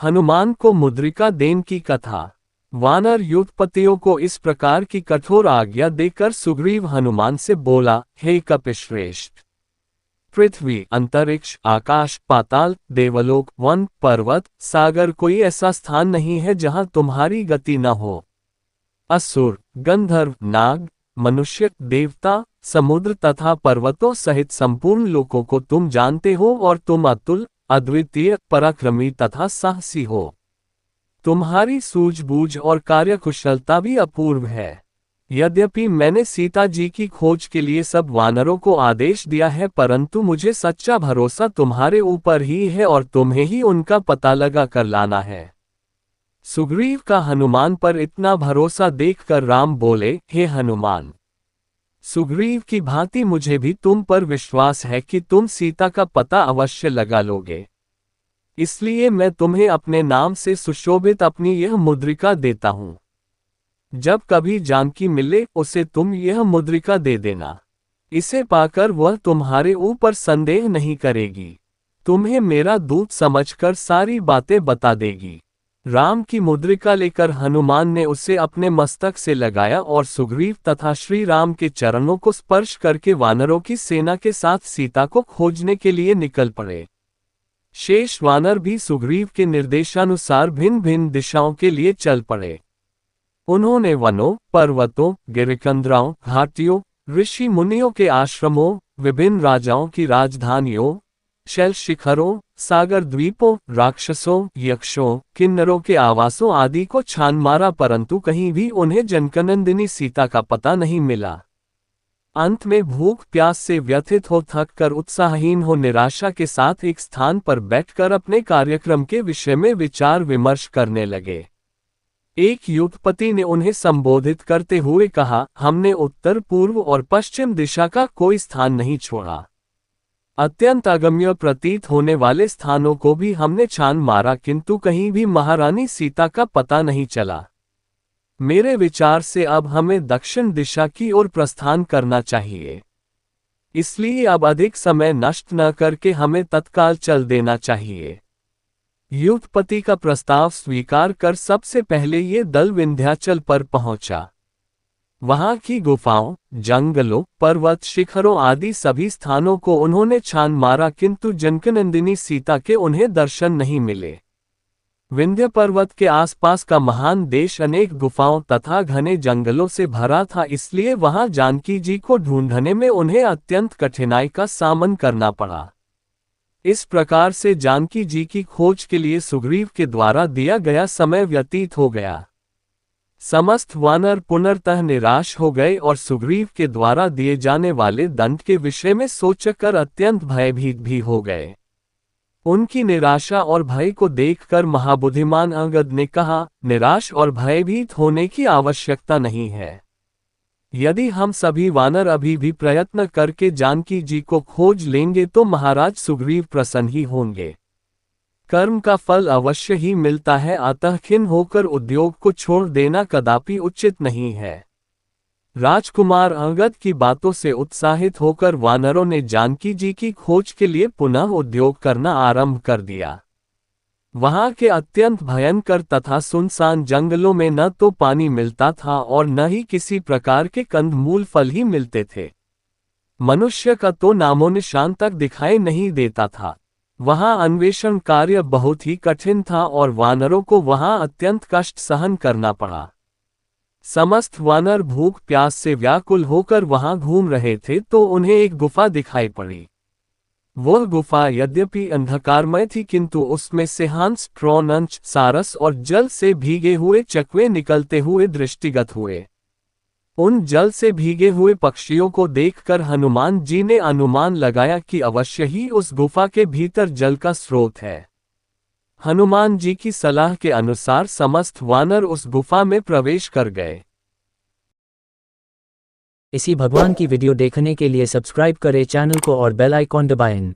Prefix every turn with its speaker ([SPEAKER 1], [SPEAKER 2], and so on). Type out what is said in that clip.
[SPEAKER 1] हनुमान को मुद्रिका देन की कथा। वानर युद्धपतियों को इस प्रकार की कठोर आज्ञा देकर सुग्रीव हनुमान से बोला, हे कपिश्रेष्ठ, पृथ्वी, अंतरिक्ष, आकाश, पाताल, देवलोक, वन, पर्वत, सागर, कोई ऐसा स्थान नहीं है जहां तुम्हारी गति न हो। असुर, गंधर्व, नाग, मनुष्य, देवता, समुद्र तथा पर्वतों सहित संपूर्ण लोकों को तुम जानते हो और तुम अतुल, अद्वितीय, पराक्रमी तथा साहसी हो। तुम्हारी सूझबूझ और कार्यकुशलता भी अपूर्व है। यद्यपि मैंने सीता जी की खोज के लिए सब वानरों को आदेश दिया है, परंतु मुझे सच्चा भरोसा तुम्हारे ऊपर ही है और तुम्हें ही उनका पता लगा कर लाना है। सुग्रीव का हनुमान पर इतना भरोसा देखकर राम बोले, हे हनुमान, सुग्रीव की भांति मुझे भी तुम पर विश्वास है कि तुम सीता का पता अवश्य लगा लोगे। इसलिए मैं तुम्हें अपने नाम से सुशोभित अपनी यह मुद्रिका देता हूं। जब कभी जानकी मिले उसे तुम यह मुद्रिका दे देना। इसे पाकर वह तुम्हारे ऊपर संदेह नहीं करेगी, तुम्हें मेरा दूत समझकर सारी बातें बता देगी। राम की मुद्रिका लेकर हनुमान ने उसे अपने मस्तक से लगाया और सुग्रीव तथा श्री राम के चरणों को स्पर्श करके वानरों की सेना के साथ सीता को खोजने के लिए निकल पड़े। शेष वानर भी सुग्रीव के निर्देशानुसार भिन्न भिन्न दिशाओं के लिए चल पड़े। उन्होंने वनों, पर्वतों, गिरिकंदराओं, घाटियों, ऋषि मुनियों के आश्रमों, विभिन्न राजाओं की राजधानियों, शैल शिखरों, सागर द्वीपों, राक्षसों, यक्षों, किन्नरों के आवासों आदि को छान मारा, परंतु कहीं भी उन्हें जनकनंदिनी सीता का पता नहीं मिला। अंत में भूख प्यास से व्यथित हो, थक कर उत्साहहीन हो, निराशा के साथ एक स्थान पर बैठकर अपने कार्यक्रम के विषय में विचार विमर्श करने लगे। एक युद्धपति ने उन्हें संबोधित करते हुए कहा, हमने उत्तर, पूर्व और पश्चिम दिशा का कोई स्थान नहीं छोड़ा। अत्यंत अगम्य प्रतीत होने वाले स्थानों को भी हमने छान मारा, किंतु कहीं भी महारानी सीता का पता नहीं चला। मेरे विचार से अब हमें दक्षिण दिशा की ओर प्रस्थान करना चाहिए। इसलिए अब अधिक समय नष्ट न करके हमें तत्काल चल देना चाहिए। युद्धपति का प्रस्ताव स्वीकार कर सबसे पहले ये दल विंध्याचल पर पहुंचा। वहां की गुफाओं, जंगलों, पर्वत शिखरों आदि सभी स्थानों को उन्होंने छान मारा, किंतु जनकनंदिनी सीता के उन्हें दर्शन नहीं मिले। विंध्य पर्वत के आसपास का महान देश अनेक गुफाओं तथा घने जंगलों से भरा था, इसलिए वहां जानकी जी को ढूंढने में उन्हें अत्यंत कठिनाई का सामना करना पड़ा। इस प्रकार से जानकी जी की खोज के लिए सुग्रीव के द्वारा दिया गया समय व्यतीत हो गया। समस्त वानर पुनर्तः निराश हो गए और सुग्रीव के द्वारा दिए जाने वाले दंड के विषय में सोचकर अत्यंत भयभीत भी हो गए। उनकी निराशा और भय को देखकर महाबुद्धिमान अंगद ने कहा, निराश और भयभीत होने की आवश्यकता नहीं है। यदि हम सभी वानर अभी भी प्रयत्न करके जानकी जी को खोज लेंगे तो महाराज सुग्रीव प्रसन्न ही होंगे। कर्म का फल अवश्य ही मिलता है, अतः खिन्न होकर उद्योग को छोड़ देना कदापि उचित नहीं है। राजकुमार अंगद की बातों से उत्साहित होकर वानरों ने जानकी जी की खोज के लिए पुनः उद्योग करना आरंभ कर दिया। वहां के अत्यंत भयंकर तथा सुनसान जंगलों में न तो पानी मिलता था और न ही किसी प्रकार के कंदमूल फल ही मिलते थे। मनुष्य का तो नामो निशान तक दिखाई नहीं देता था। वहां अन्वेषण कार्य बहुत ही कठिन था और वानरों को वहां अत्यंत कष्ट सहन करना पड़ा। समस्त वानर भूख प्यास से व्याकुल होकर वहां घूम रहे थे तो उन्हें एक गुफा दिखाई पड़ी। वह गुफा यद्यपि अंधकारमय थी, किंतु उसमें से हंस, ट्रोनंच, सारस और जल से भीगे हुए चकवे निकलते हुए दृष्टिगत हुए। उन जल से भीगे हुए पक्षियों को देखकर हनुमान जी ने अनुमान लगाया कि अवश्य ही उस गुफा के भीतर जल का स्रोत है। हनुमान जी की सलाह के अनुसार समस्त वानर उस गुफा में प्रवेश कर गए।
[SPEAKER 2] इसी भगवान की वीडियो देखने के लिए सब्सक्राइब करें चैनल को और बेल आइकॉन दबाएं।